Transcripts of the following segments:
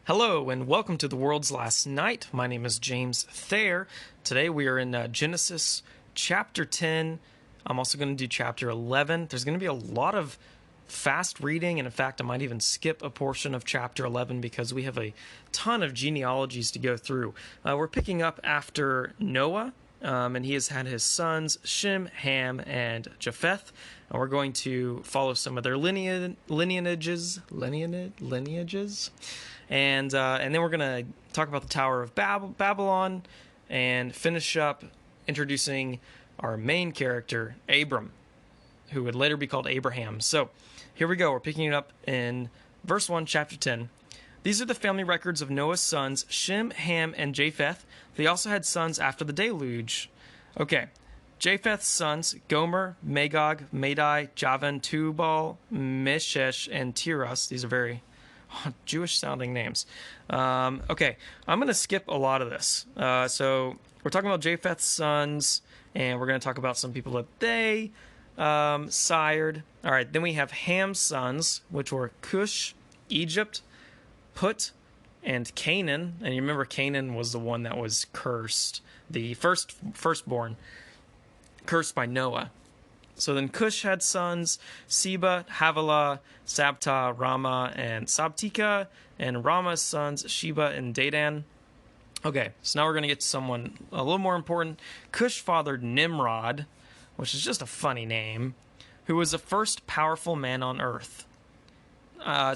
Hello and welcome to the world's last night. My name is James Thayer. Today we are in Genesis chapter 10. I'm also going to do chapter 11. There's going to be a lot of fast reading, and in fact I might even skip a portion of chapter 11 because we have a ton of genealogies to go through. We're picking up after Noah, and he has had his sons Shem, Ham, and Japheth. And we're going to follow some of their lineages. And then we're going to talk about the Tower of Babylon and finish up introducing our main character, Abram, who would later be called Abraham. So here we go. We're picking it up in verse 1, chapter 10. These are the family records of Noah's sons, Shem, Ham, and Japheth. They also had sons after the deluge. Okay. Japheth's sons, Gomer, Magog, Madai, Javan, Tubal, Meshesh, and Tiras. These are very Jewish-sounding names. Okay, I'm going to skip a lot of this. So we're talking about Japheth's sons, and we're going to talk about some people that they sired. All right, then we have Ham's sons, which were Cush, Egypt, Put, and Canaan. And you remember Canaan was the one that was cursed, the firstborn, cursed by Noah. So then Cush had sons, Seba, Havilah, Sabta, Rama, and Sabtika, and Rama's sons, Sheba and Dedan. Okay, so now we're going to get to someone a little more important. Cush fathered Nimrod, which is just a funny name, who was the first powerful man on earth.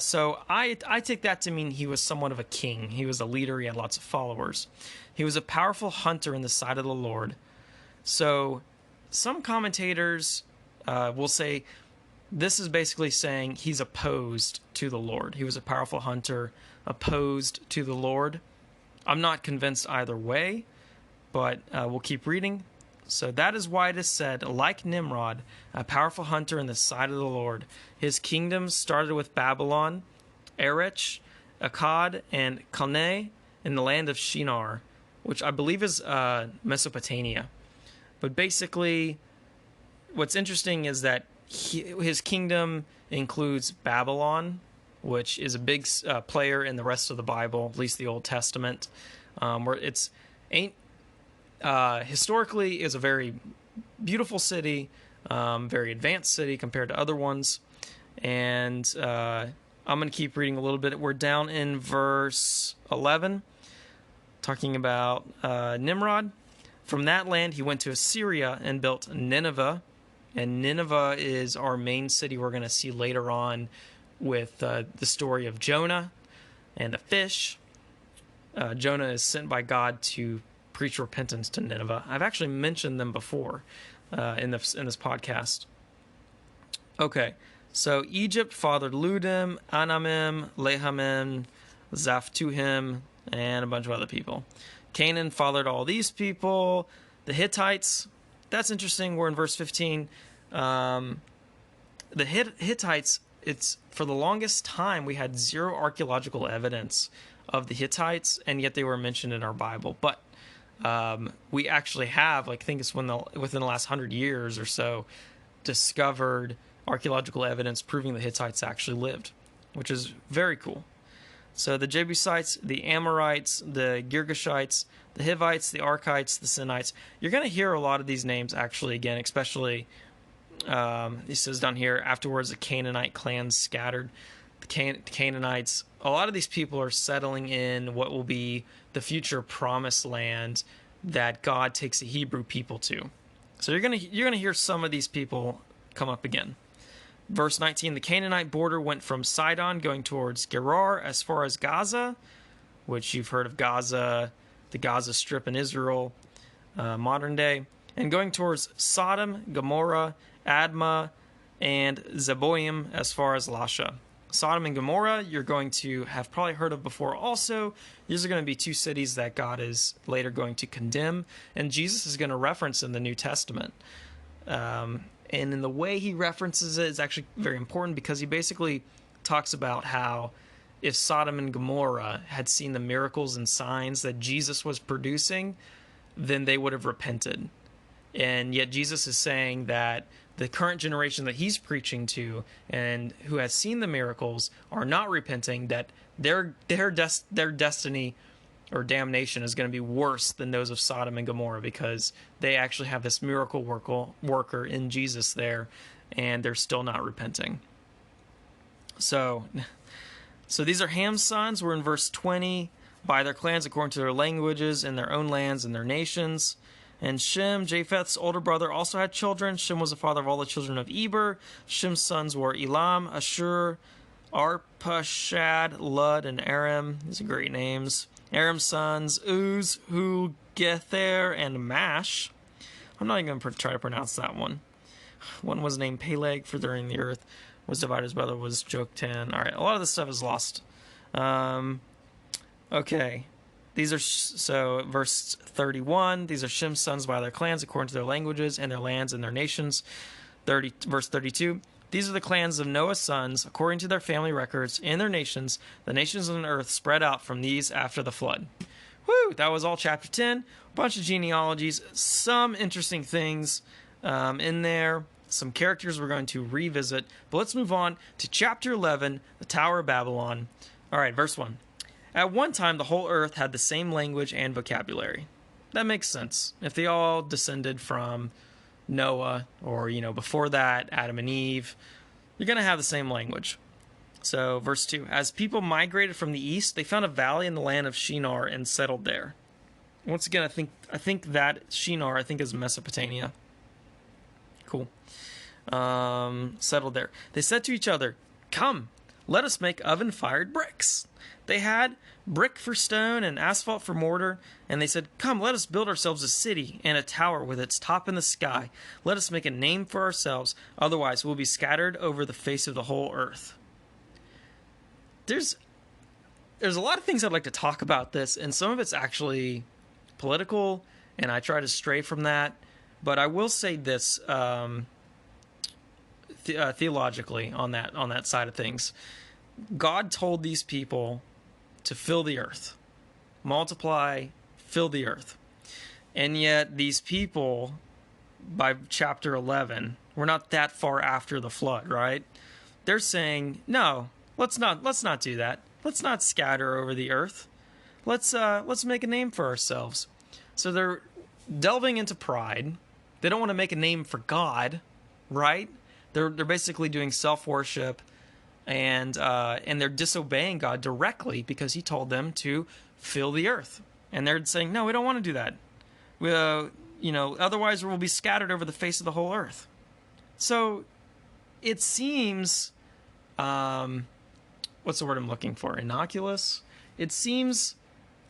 So I take that to mean he was somewhat of a king. He was a leader. He had lots of followers. He was a powerful hunter in the sight of the Lord. So some commentators will say this is basically saying he's opposed to the Lord. He was a powerful hunter, opposed to the Lord. I'm not convinced either way, but we'll keep reading. So that is why it is said, like Nimrod, a powerful hunter in the sight of the Lord. His kingdom started with Babylon, Erech, Akkad, and Calneh in the land of Shinar, which I believe is Mesopotamia. But basically, what's interesting is that his kingdom includes Babylon, which is a big player in the rest of the Bible, at least the Old Testament, where it's historically is a very beautiful city, very advanced city compared to other ones. And I'm going to keep reading a little bit. We're down in verse 11, talking about Nimrod. From that land, he went to Assyria and built Nineveh. And Nineveh is our main city we're going to see later on with the story of Jonah and the fish. Jonah is sent by God to preach repentance to Nineveh. I've actually mentioned them before in this podcast. Okay, so Egypt fathered Ludim, Anamim, Lehamim, Zaphtuhim, and a bunch of other people. Canaan fathered all these people. The Hittites, that's interesting. We're in verse 15. The Hittites, it's for the longest time we had zero archaeological evidence of the Hittites, and yet they were mentioned in our Bible. But we actually have, I think it's within the last 100 years or so, discovered archaeological evidence proving the Hittites actually lived, which is very cool. So the Jebusites, the Amorites, the Girgashites, the Hivites, the Archites, the Sinites. You're going to hear a lot of these names actually again, especially, it says down here, afterwards the Canaanite clans scattered. The Canaanites, a lot of these people are settling in what will be the future promised land that God takes the Hebrew people to. So you're going to hear some of these people come up again. Verse 19, the Canaanite border went from Sidon going towards Gerar as far as Gaza, which you've heard of Gaza, the Gaza Strip in Israel, modern day, and going towards Sodom, Gomorrah, Admah, and Zeboim as far as Lasha. Sodom and Gomorrah you're going to have probably heard of before also. These are going to be two cities that God is later going to condemn, and Jesus is going to reference in the New Testament. And in the way he references it is actually very important because he basically talks about how if Sodom and Gomorrah had seen the miracles and signs that Jesus was producing, then they would have repented. And yet Jesus is saying that the current generation that he's preaching to and who has seen the miracles are not repenting, that their destiny or damnation is going to be worse than those of Sodom and Gomorrah, because they actually have this miracle worker in Jesus there, and they're still not repenting. So these are Ham's sons. We're in verse 20. By their clans according to their languages, in their own lands and their nations. And Shem, Japheth's older brother, also had children. Shem was the father of all the children of Eber. Shem's sons were Elam, Ashur, Arpachshad, Lud, and Aram. These are great names. Aram's sons, Uz, Hu, Gether, and Mash. I'm not even going to try to pronounce that one. One was named Peleg, furthering the earth. Was divided, his brother was Joktan. All right, a lot of this stuff is lost. Okay. These are, so verse 31, these are Shem's sons by their clans according to their languages and their lands and their nations. Verse 32, these are the clans of Noah's sons according to their family records in their nations. The nations on earth spread out from these after the flood. Woo! That was all chapter 10. A bunch of genealogies, some interesting things in there, some characters we're going to revisit. But let's move on to chapter 11, the Tower of Babylon. All right, verse 1. At one time, the whole earth had the same language and vocabulary. That makes sense. If they all descended from Noah, or, before that, Adam and Eve, you're going to have the same language. So, verse 2. As people migrated from the east, they found a valley in the land of Shinar and settled there. Once again, I think that Shinar, is Mesopotamia. Cool. Settled there. They said to each other, "Come, let us make oven-fired bricks." They had brick for stone and asphalt for mortar, and they said, "Come, let us build ourselves a city and a tower with its top in the sky. Let us make a name for ourselves, otherwise we'll be scattered over the face of the whole earth." There's a lot of things I'd like to talk about this, and some of it's actually political, and I try to stray from that. But I will say this theologically on that side of things. God told these people to fill the earth, multiply, fill the earth. And yet these people, by chapter 11, we're not that far after the flood, right? They're saying, no, let's not do that. Let's not scatter over the earth. Let's make a name for ourselves. So they're delving into pride. They don't want to make a name for God, right? They're basically doing self-worship. And they're disobeying God directly because he told them to fill the earth. And they're saying, no, we don't want to do that. Otherwise we'll be scattered over the face of the whole earth. So it seems, what's the word I'm looking for? Innocuous? It seems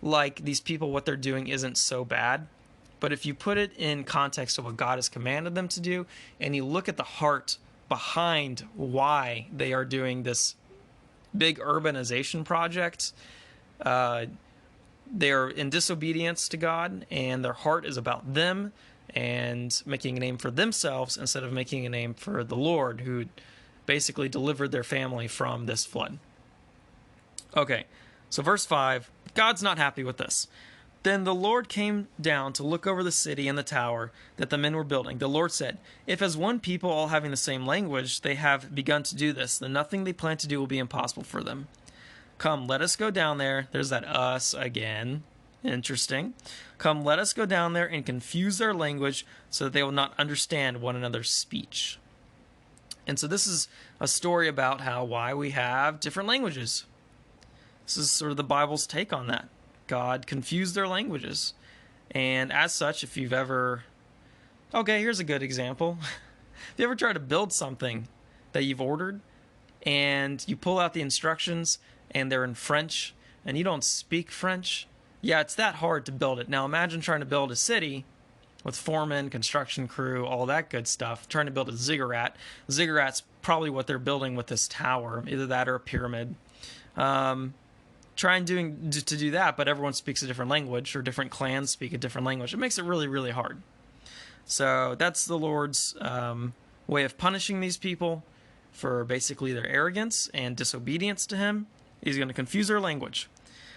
like these people, what they're doing isn't so bad. But if you put it in context of what God has commanded them to do, and you look at the heart behind why they are doing this big urbanization project, they're in disobedience to God, and their heart is about them and making a name for themselves instead of making a name for the Lord, who basically delivered their family from this flood. Okay, so verse 5, God's not happy with this. Then the Lord came down to look over the city and the tower that the men were building. The Lord said, "If as one people, all having the same language, they have begun to do this, then nothing they plan to do will be impossible for them. Come, let us go down there." There's that us again. Interesting. "Come, let us go down there and confuse their language so that they will not understand one another's speech." And so this is a story about why we have different languages. This is sort of the Bible's take on that. God confused their languages. And as such, if you've ever... Okay, here's a good example. If you ever try to build something that you've ordered, and you pull out the instructions, and they're in French, and you don't speak French, yeah, it's that hard to build it. Now imagine trying to build a city with foremen, construction crew, all that good stuff, trying to build a ziggurat. Ziggurat's probably what they're building with this tower, either that or a pyramid. Trying to do that, but everyone speaks a different language, or different clans speak a different language. It makes it really, really hard. So that's the Lord's way of punishing these people for basically their arrogance and disobedience to him. He's going to confuse their language.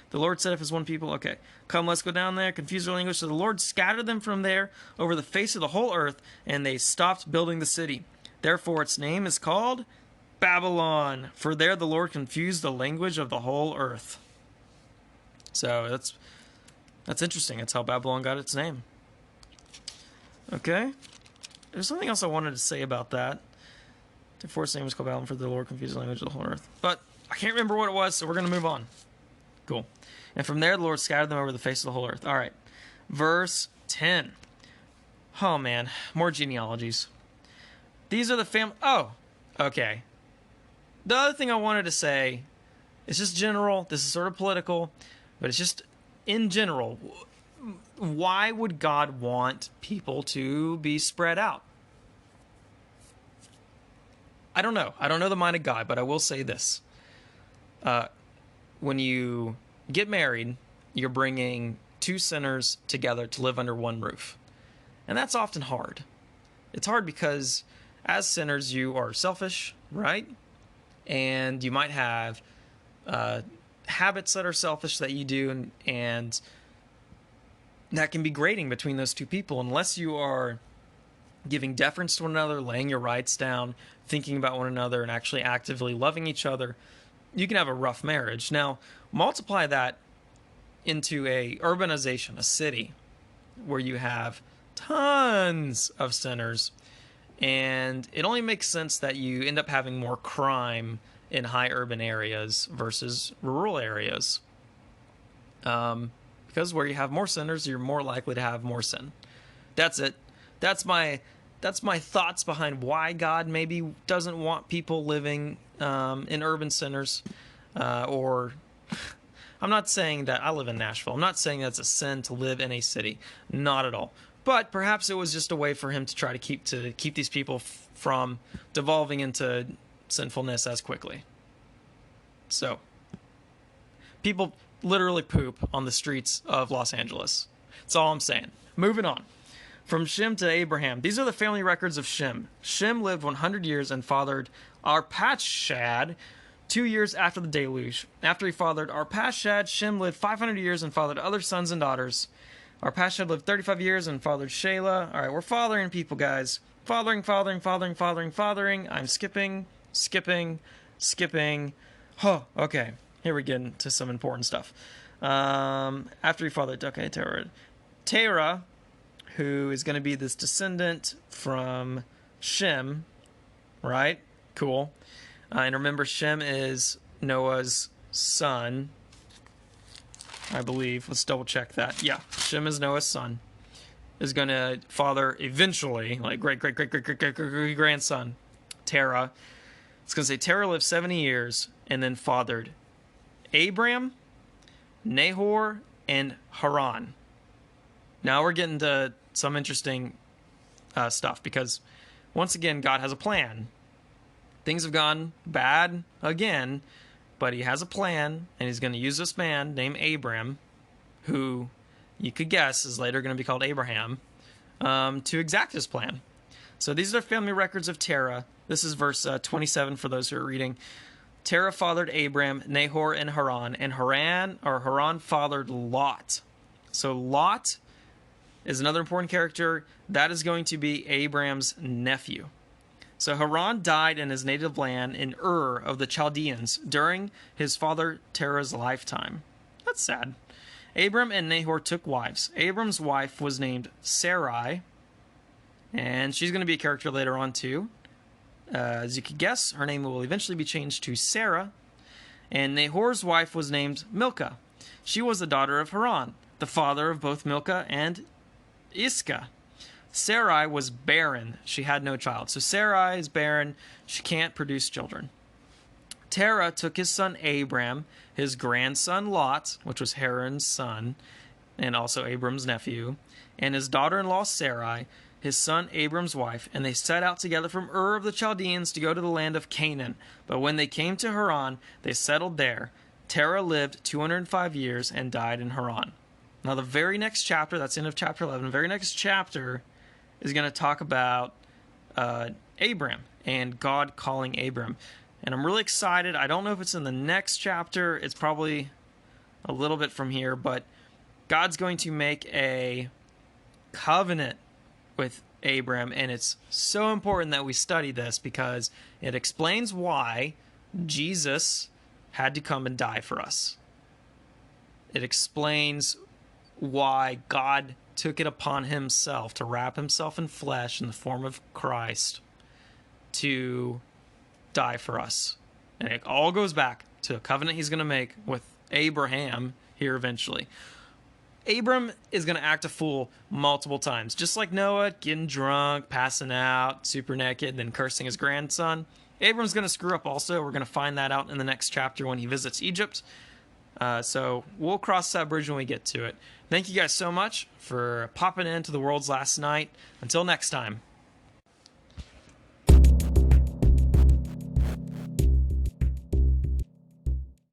The Lord said, if it's one people, okay, come, let's go down there, confuse their language. So the Lord scattered them from there over the face of the whole earth, and they stopped building the city. Therefore its name is called Babylon, for there the Lord confused the language of the whole earth. So that's interesting. That's how Babylon got its name. Okay. There's something else I wanted to say about that. Therefore its name is called Babylon, for the Lord confused the language of the whole earth. But I can't remember what it was, so we're going to move on. Cool. And from there the Lord scattered them over the face of the whole earth. All right. Verse 10. Oh, man. More genealogies. These are the family... Oh, okay. The other thing I wanted to say, it's just general. This is sort of political, but it's just in general. Why would God want people to be spread out? I don't know. I don't know the mind of God, but I will say this. When you get married, you're bringing two sinners together to live under one roof. And that's often hard. It's hard because as sinners, you are selfish, right? And you might have habits that are selfish that you do, and that can be grating between those two people unless you are giving deference to one another, laying your rights down, thinking about one another, and actually actively loving each other. You can have a rough marriage. Now, multiply that into a urbanization, a city, where you have tons of sinners, and it only makes sense that you end up having more crime in high urban areas versus rural areas. Because where you have more sinners, you're more likely to have more sin. That's it. That's my thoughts behind why God maybe doesn't want people living in urban centers. Or I'm not saying that I live in Nashville. I'm not saying that's a sin to live in a city. Not at all. But perhaps it was just a way for him to try to keep these people from devolving into sinfulness as quickly. So, people literally poop on the streets of Los Angeles. That's all I'm saying. Moving on. From Shem to Abraham. These are the family records of Shem. Shem lived 100 years and fathered Arpachshad 2 years after the deluge. After he fathered Arpachshad, Shem lived 500 years and fathered other sons and daughters. Arpachshad lived 35 years and fathered Shelah. All right, we're fathering people, guys. Fathering. I'm skipping. Oh, okay. Here we get into some important stuff. After he fathered, okay, Terah, who is going to be this descendant from Shem, right? Cool. And remember, Shem is Noah's son, I believe. Let's double check that. Yeah, Shem is Noah's son. Is going to father eventually, like great-grandson, Terah. It's going to say Terah lived 70 years and then fathered Abram, Nahor, and Haran. Now we're getting to some interesting stuff because, once again, God has a plan. Things have gone bad again, but he has a plan, and he's going to use this man named Abram, who you could guess is later going to be called Abraham, to exact his plan. So these are family records of Terah. This is verse 27 for those who are reading. Terah fathered Abram, Nahor, and Haran fathered Lot. So Lot is another important character. That is going to be Abram's nephew. So Haran died in his native land in Ur of the Chaldeans during his father Terah's lifetime. That's sad. Abram and Nahor took wives. Abram's wife was named Sarai, and she's going to be a character later on too. As you could guess, her name will eventually be changed to Sarah. And Nahor's wife was named Milcah. She was the daughter of Haran, the father of both Milcah and Iscah. Sarai was barren. She had no child. So Sarai is barren. She can't produce children. Terah took his son Abram, his grandson Lot, which was Haran's son, and also Abram's nephew, and his daughter-in-law Sarai, his son Abram's wife, and they set out together from Ur of the Chaldeans to go to the land of Canaan. But when they came to Haran, they settled there. Terah lived 205 years and died in Haran. Now the very next chapter, that's the end of chapter 11, the very next chapter is going to talk about Abram and God calling Abram. And I'm really excited. I don't know if it's in the next chapter. It's probably a little bit from here, but God's going to make a covenant with Abram, and it's so important that we study this because it explains why Jesus had to come and die for us. It explains why God took it upon himself to wrap himself in flesh in the form of Christ to die for us. And it all goes back to a covenant he's going to make with Abraham here eventually. Abram is going to act a fool multiple times, just like Noah, getting drunk, passing out, super naked, then cursing his grandson. Abram's going to screw up also. We're going to find that out in the next chapter when he visits Egypt. So we'll cross that bridge when we get to it. Thank you guys so much for popping into the world's last night. Until next time.